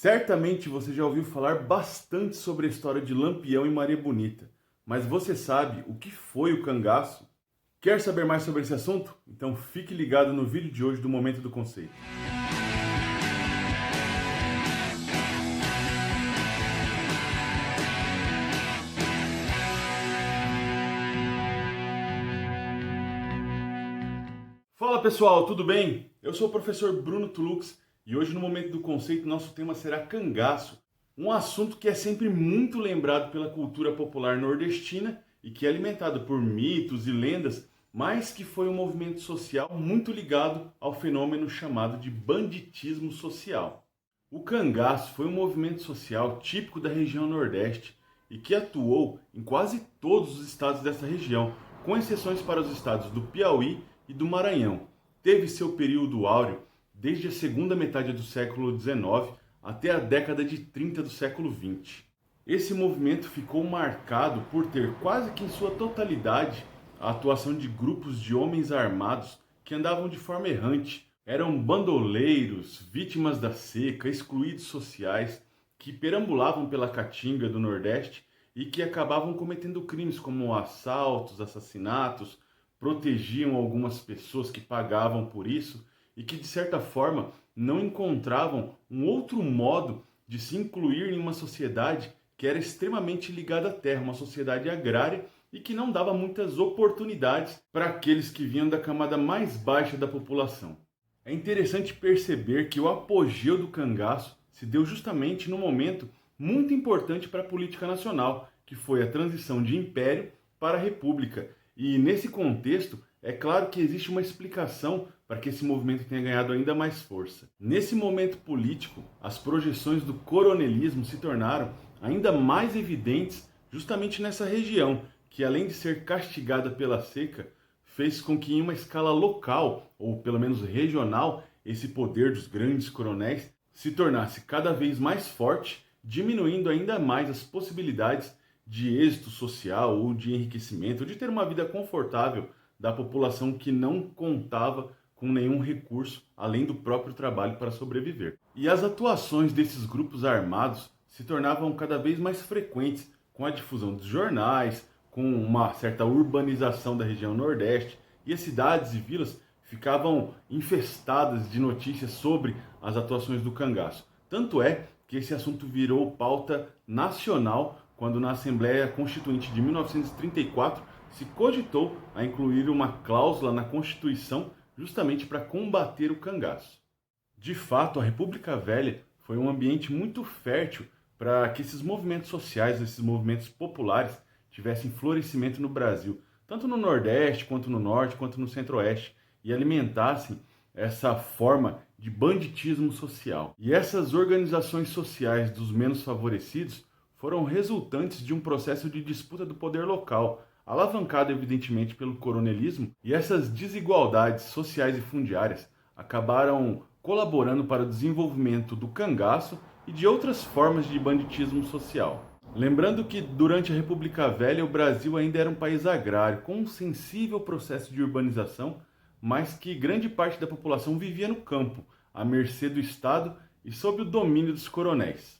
Certamente você já ouviu falar bastante sobre a história de Lampião e Maria Bonita, mas você sabe o que foi o cangaço? Quer saber mais sobre esse assunto? Então fique ligado no vídeo de hoje do Momento do Conceito. Fala pessoal, tudo bem? Eu sou o professor Bruno Tulux e hoje no Momento do Conceito nosso tema será cangaço, um assunto que é sempre muito lembrado pela cultura popular nordestina e que é alimentado por mitos e lendas, mas que foi um movimento social muito ligado ao fenômeno chamado de banditismo social. O cangaço foi um movimento social típico da região Nordeste e que atuou em quase todos os estados dessa região, com exceções para os estados do Piauí e do Maranhão. Teve seu período áureo desde a segunda metade do século XIX até a década de 30 do século XX. Esse movimento ficou marcado por ter quase que em sua totalidade a atuação de grupos de homens armados que andavam de forma errante. Eram bandoleiros, vítimas da seca, excluídos sociais, que perambulavam pela caatinga do Nordeste e que acabavam cometendo crimes como assaltos, assassinatos, protegiam algumas pessoas que pagavam por isso e que, de certa forma, não encontravam um outro modo de se incluir em uma sociedade que era extremamente ligada à terra, uma sociedade agrária e que não dava muitas oportunidades para aqueles que vinham da camada mais baixa da população. É interessante perceber que o apogeu do cangaço se deu justamente num momento muito importante para a política nacional, que foi a transição de império para a república. E nesse contexto, é claro que existe uma explicação para que esse movimento tenha ganhado ainda mais força. Nesse momento político, as projeções do coronelismo se tornaram ainda mais evidentes justamente nessa região, que além de ser castigada pela seca, fez com que em uma escala local, ou pelo menos regional, esse poder dos grandes coronéis se tornasse cada vez mais forte, diminuindo ainda mais as possibilidades de êxito social ou de enriquecimento, ou de ter uma vida confortável da população que não contava com nenhum recurso além do próprio trabalho para sobreviver. E as atuações desses grupos armados se tornavam cada vez mais frequentes com a difusão dos jornais, com uma certa urbanização da região Nordeste, e as cidades e vilas ficavam infestadas de notícias sobre as atuações do cangaço. Tanto é que esse assunto virou pauta nacional quando na Assembleia Constituinte de 1934 se cogitou a incluir uma cláusula na Constituição justamente para combater o cangaço. De fato, a República Velha foi um ambiente muito fértil para que esses movimentos sociais, esses movimentos populares, tivessem florescimento no Brasil, tanto no Nordeste, quanto no Norte, quanto no Centro-Oeste, e alimentassem essa forma de banditismo social. E essas organizações sociais dos menos favorecidos foram resultantes de um processo de disputa do poder local, alavancado evidentemente pelo coronelismo, e essas desigualdades sociais e fundiárias acabaram colaborando para o desenvolvimento do cangaço e de outras formas de banditismo social. Lembrando que durante a República Velha o Brasil ainda era um país agrário, com um sensível processo de urbanização, mas que grande parte da população vivia no campo, à mercê do Estado e sob o domínio dos coronéis.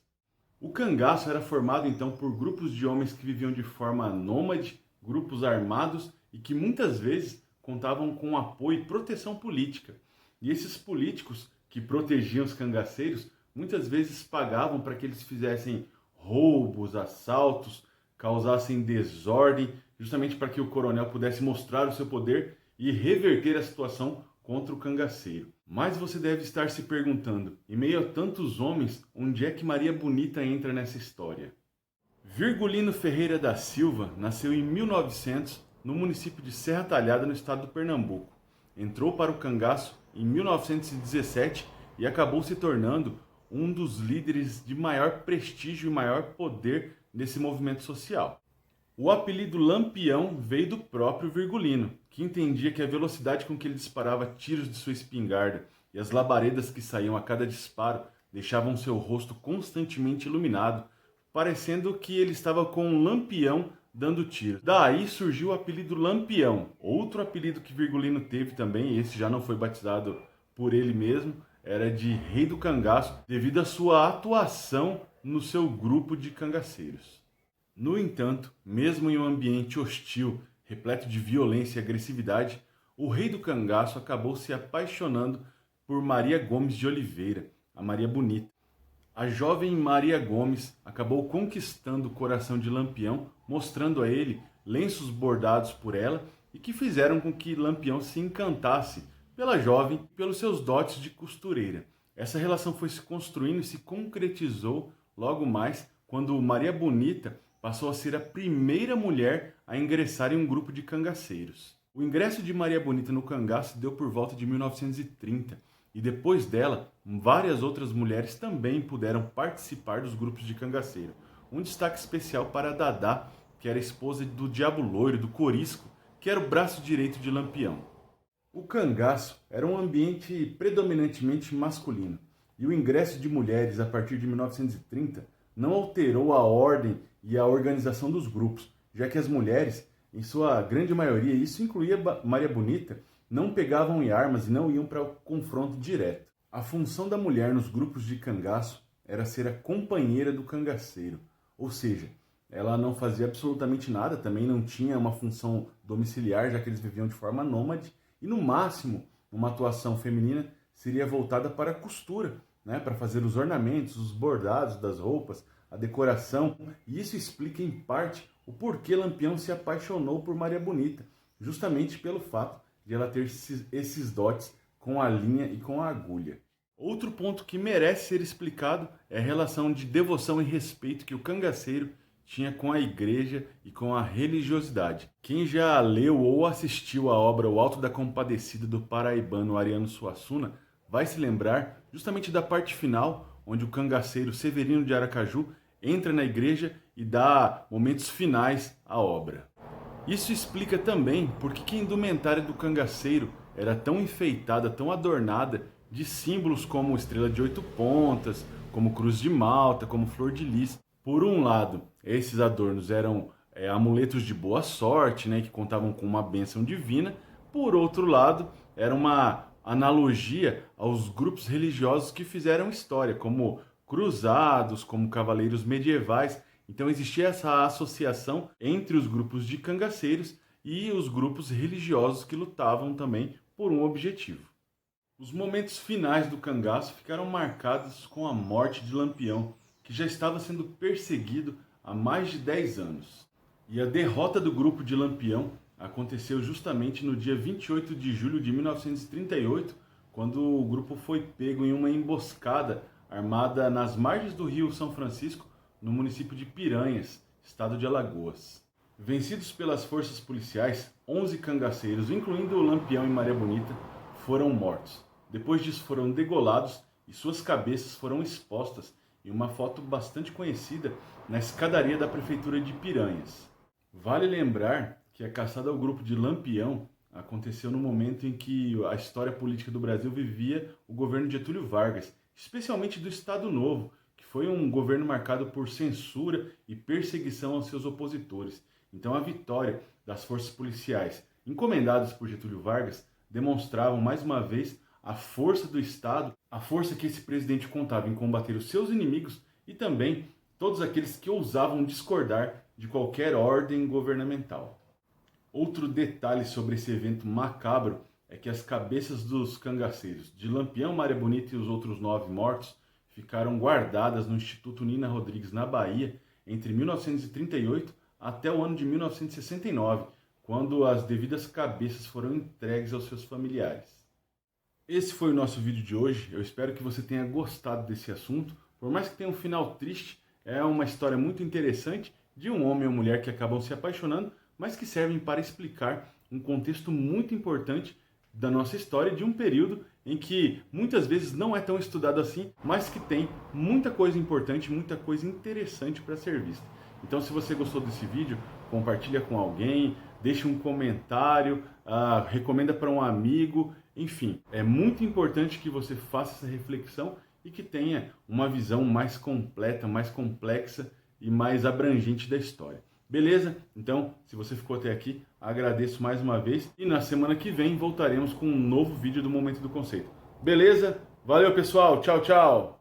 O cangaço era formado então por grupos de homens que viviam de forma nômade, grupos armados e que muitas vezes contavam com apoio e proteção política. E esses políticos que protegiam os cangaceiros muitas vezes pagavam para que eles fizessem roubos, assaltos, causassem desordem, justamente para que o coronel pudesse mostrar o seu poder e reverter a situação contra o cangaceiro. Mas você deve estar se perguntando, em meio a tantos homens, onde é que Maria Bonita entra nessa história? Virgulino Ferreira da Silva nasceu em 1900 no município de Serra Talhada, no estado do Pernambuco. Entrou para o cangaço em 1917 e acabou se tornando um dos líderes de maior prestígio e maior poder nesse movimento social. O apelido Lampião veio do próprio Virgulino, que entendia que a velocidade com que ele disparava tiros de sua espingarda e as labaredas que saíam a cada disparo deixavam seu rosto constantemente iluminado, parecendo que ele estava com um lampião dando tiro. Daí surgiu o apelido Lampião. Outro apelido que Virgulino teve também, esse já não foi batizado por ele mesmo, era de Rei do Cangaço devido à sua atuação no seu grupo de cangaceiros. No entanto, mesmo em um ambiente hostil, repleto de violência e agressividade, o Rei do Cangaço acabou se apaixonando por Maria Gomes de Oliveira, a Maria Bonita. A jovem Maria Gomes acabou conquistando o coração de Lampião, mostrando a ele lenços bordados por ela e que fizeram com que Lampião se encantasse pela jovem e pelos seus dotes de costureira. Essa relação foi se construindo e se concretizou logo mais quando Maria Bonita passou a ser a primeira mulher a ingressar em um grupo de cangaceiros. O ingresso de Maria Bonita no cangaço deu por volta de 1930 e depois dela, várias outras mulheres também puderam participar dos grupos de cangaceiro. Um destaque especial para Dadá, que era esposa do Diabo Loiro, do Corisco, que era o braço direito de Lampião. O cangaço era um ambiente predominantemente masculino, e o ingresso de mulheres a partir de 1930 não alterou a ordem e a organização dos grupos, já que as mulheres, em sua grande maioria, isso incluía Maria Bonita, não pegavam em armas e não iam para o confronto direto. A função da mulher nos grupos de cangaço era ser a companheira do cangaceiro, ou seja, ela não fazia absolutamente nada, também não tinha uma função domiciliar, já que eles viviam de forma nômade, e no máximo, uma atuação feminina seria voltada para a costura, né, para fazer os ornamentos, os bordados das roupas, a decoração, e isso explica em parte o porquê Lampião se apaixonou por Maria Bonita, justamente pelo fato de ela ter esses dotes com a linha e com a agulha. Outro ponto que merece ser explicado é a relação de devoção e respeito que o cangaceiro tinha com a igreja e com a religiosidade. Quem já leu ou assistiu a obra O Alto da Compadecida do paraibano Ariano Suassuna vai se lembrar justamente da parte final, onde o cangaceiro Severino de Aracaju entra na igreja e dá momentos finais à obra. Isso explica também porque que a indumentária do cangaceiro era tão enfeitada, tão adornada de símbolos como estrela de 8 pontas, como cruz de malta, como flor de lis. Por um lado, esses adornos eram amuletos de boa sorte, né, que contavam com uma bênção divina. Por outro lado, era uma analogia aos grupos religiosos que fizeram história, como cruzados, como cavaleiros medievais. Então existia essa associação entre os grupos de cangaceiros e os grupos religiosos que lutavam também por um objetivo. Os momentos finais do cangaço ficaram marcados com a morte de Lampião, que já estava sendo perseguido há mais de 10 anos. E a derrota do grupo de Lampião aconteceu justamente no dia 28 de julho de 1938, quando o grupo foi pego em uma emboscada armada nas margens do rio São Francisco, no município de Piranhas, estado de Alagoas. Vencidos pelas forças policiais, 11 cangaceiros, incluindo o Lampião e Maria Bonita, foram mortos. Depois disso foram degolados e suas cabeças foram expostas em uma foto bastante conhecida na escadaria da prefeitura de Piranhas. Vale lembrar que a caçada ao grupo de Lampião aconteceu no momento em que a história política do Brasil vivia o governo de Getúlio Vargas, especialmente do Estado Novo, que foi um governo marcado por censura e perseguição aos seus opositores. Então a vitória das forças policiais encomendadas por Getúlio Vargas demonstravam mais uma vez a força do Estado, a força que esse presidente contava em combater os seus inimigos e também todos aqueles que ousavam discordar de qualquer ordem governamental. Outro detalhe sobre esse evento macabro é que as cabeças dos cangaceiros de Lampião, Maria Bonita e os outros 9 mortos ficaram guardadas no Instituto Nina Rodrigues, na Bahia, entre 1938 até o ano de 1969, quando as devidas cabeças foram entregues aos seus familiares. Esse foi o nosso vídeo de hoje. Eu espero que você tenha gostado desse assunto. Por mais que tenha um final triste, é uma história muito interessante de um homem e uma mulher que acabam se apaixonando, mas que servem para explicar um contexto muito importante da nossa história, de um período em que muitas vezes não é tão estudado assim, mas que tem muita coisa importante, muita coisa interessante para ser vista. Então, se você gostou desse vídeo, compartilha com alguém, deixa um comentário, recomenda para um amigo, enfim, é muito importante que você faça essa reflexão e que tenha uma visão mais completa, mais complexa e mais abrangente da história. Beleza? Então, se você ficou até aqui, agradeço mais uma vez e na semana que vem voltaremos com um novo vídeo do Momento do Conceito. Beleza? Valeu, pessoal. Tchau, tchau.